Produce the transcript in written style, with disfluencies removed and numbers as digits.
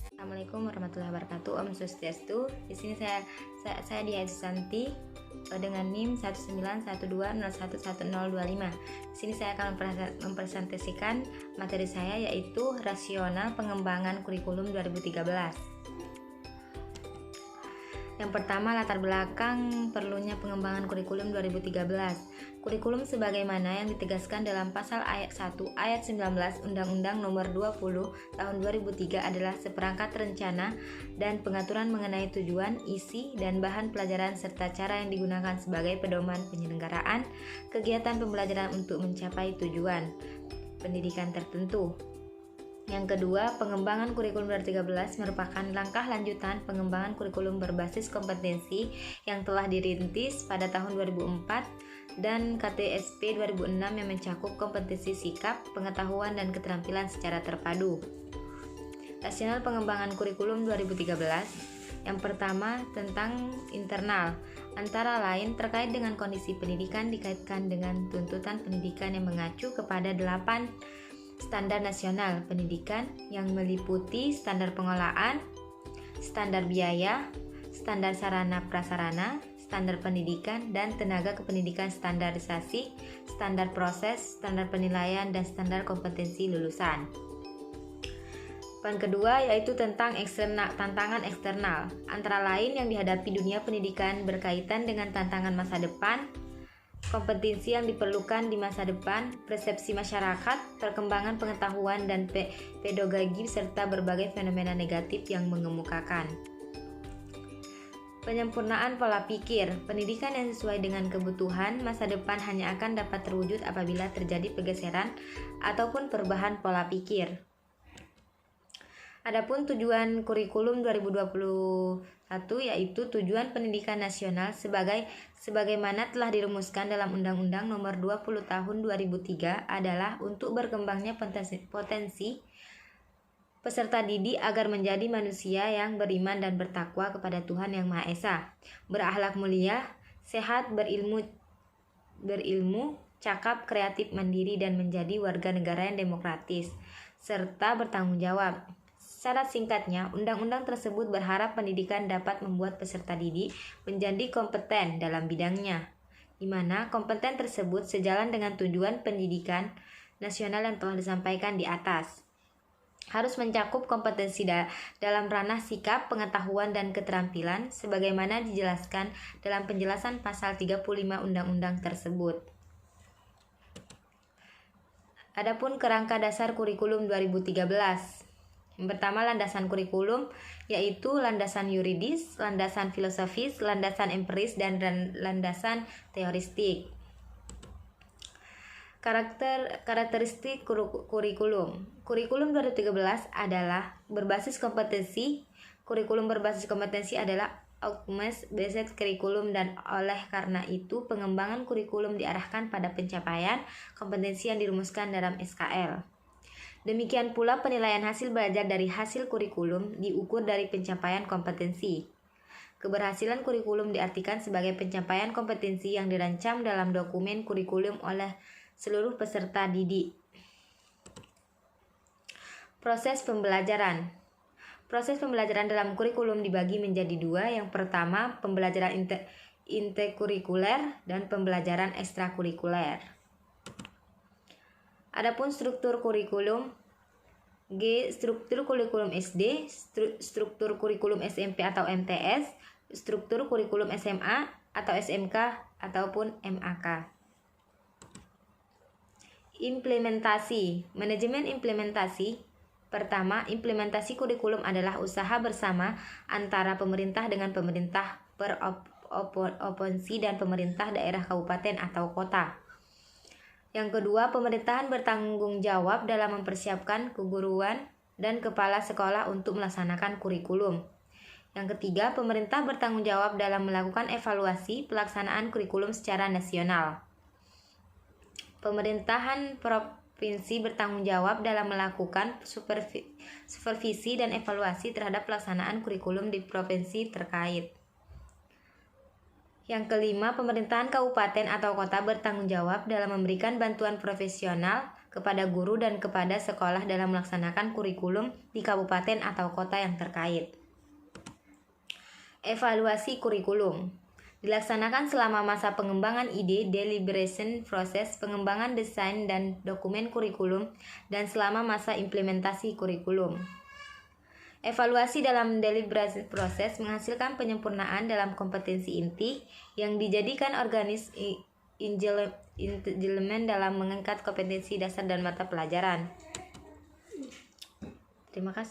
Assalamualaikum warahmatullahi wabarakatuh. Om Swastiastu. Di sini saya Dia Susanti dengan NIM 19120111025. Di sini saya akan mempresentasikan materi saya, yaitu rasional pengembangan kurikulum 2013. Yang pertama, latar belakang perlunya pengembangan kurikulum 2013. Kurikulum sebagaimana yang ditegaskan dalam pasal ayat 1 ayat 19 Undang-Undang Nomor 20 Tahun 2003 adalah seperangkat rencana dan pengaturan mengenai tujuan, isi, dan bahan pelajaran serta cara yang digunakan sebagai pedoman penyelenggaraan kegiatan pembelajaran untuk mencapai tujuan pendidikan tertentu. Yang kedua, pengembangan kurikulum 2013 merupakan langkah lanjutan pengembangan kurikulum berbasis kompetensi yang telah dirintis pada tahun 2004 dan KTSP 2006 yang mencakup kompetensi sikap, pengetahuan, dan keterampilan secara terpadu. Rasional pengembangan kurikulum 2013. Yang pertama, tentang internal, antara lain terkait dengan kondisi pendidikan dikaitkan dengan tuntutan pendidikan yang mengacu kepada 8 standar nasional pendidikan yang meliputi standar pengolahan, standar biaya, standar sarana prasarana, standar pendidikan dan tenaga kependidikan standarisasi, standar proses, standar penilaian, dan standar kompetensi lulusan. Poin kedua yaitu tentang tantangan eksternal, antara lain yang dihadapi dunia pendidikan berkaitan dengan tantangan masa depan, kompetensi yang diperlukan di masa depan, persepsi masyarakat, perkembangan pengetahuan dan pedagogi, serta berbagai fenomena negatif yang mengemukakan. Penyempurnaan pola pikir, pendidikan yang sesuai dengan kebutuhan masa depan hanya akan dapat terwujud apabila terjadi pergeseran ataupun perubahan pola pikir. Adapun tujuan kurikulum 2021 yaitu tujuan pendidikan nasional sebagaimana telah dirumuskan dalam Undang-Undang Nomor 20 Tahun 2003 adalah untuk berkembangnya potensi peserta didik agar menjadi manusia yang beriman dan bertakwa kepada Tuhan Yang Maha Esa, berakhlak mulia, sehat, berilmu, cakap, kreatif, mandiri, dan menjadi warga negara yang demokratis serta bertanggung jawab. Syarat singkatnya, undang-undang tersebut berharap pendidikan dapat membuat peserta didik menjadi kompeten dalam bidangnya, di mana kompeten tersebut sejalan dengan tujuan pendidikan nasional yang telah disampaikan di atas. Harus mencakup kompetensi dalam ranah sikap, pengetahuan, dan keterampilan sebagaimana dijelaskan dalam penjelasan pasal 35 undang-undang tersebut. Adapun kerangka dasar kurikulum 2013. Yang pertama, landasan kurikulum, yaitu landasan yuridis, landasan filosofis, landasan empiris, dan landasan teoristik. Karakteristik kurikulum. Kurikulum 2013 adalah berbasis kompetensi. Kurikulum berbasis kompetensi adalah outcomes-based curriculum, dan oleh karena itu pengembangan kurikulum diarahkan pada pencapaian kompetensi yang dirumuskan dalam SKL. Demikian pula penilaian hasil belajar dari hasil kurikulum diukur dari pencapaian kompetensi. Keberhasilan kurikulum diartikan sebagai pencapaian kompetensi yang dirancang dalam dokumen kurikulum oleh seluruh peserta didik. Proses pembelajaran. Proses pembelajaran dalam kurikulum dibagi menjadi dua. Yang pertama, pembelajaran interkurikuler dan pembelajaran ekstrakurikuler. Adapun struktur kurikulum, struktur kurikulum SD, struktur kurikulum SMP atau MTS, struktur kurikulum SMA atau SMK ataupun MAK. Implementasi, manajemen implementasi. Pertama, implementasi kurikulum adalah usaha bersama antara pemerintah dengan pemerintah provinsi dan pemerintah daerah kabupaten atau kota. Yang kedua, pemerintahan bertanggung jawab dalam mempersiapkan keguruan dan kepala sekolah untuk melaksanakan kurikulum. Yang ketiga, pemerintah bertanggung jawab dalam melakukan evaluasi pelaksanaan kurikulum secara nasional. Pemerintahan provinsi bertanggung jawab dalam melakukan supervisi dan evaluasi terhadap pelaksanaan kurikulum di provinsi terkait. Yang kelima, pemerintahan kabupaten atau kota bertanggung jawab dalam memberikan bantuan profesional kepada guru dan kepada sekolah dalam melaksanakan kurikulum di kabupaten atau kota yang terkait. Evaluasi kurikulum dilaksanakan selama masa pengembangan ide, deliberation proses, pengembangan desain dan dokumen kurikulum, dan selama masa implementasi kurikulum. Evaluasi dalam deliberasi proses menghasilkan penyempurnaan dalam kompetensi inti yang dijadikan elemen dalam mengangkat kompetensi dasar dan mata pelajaran. Terima kasih.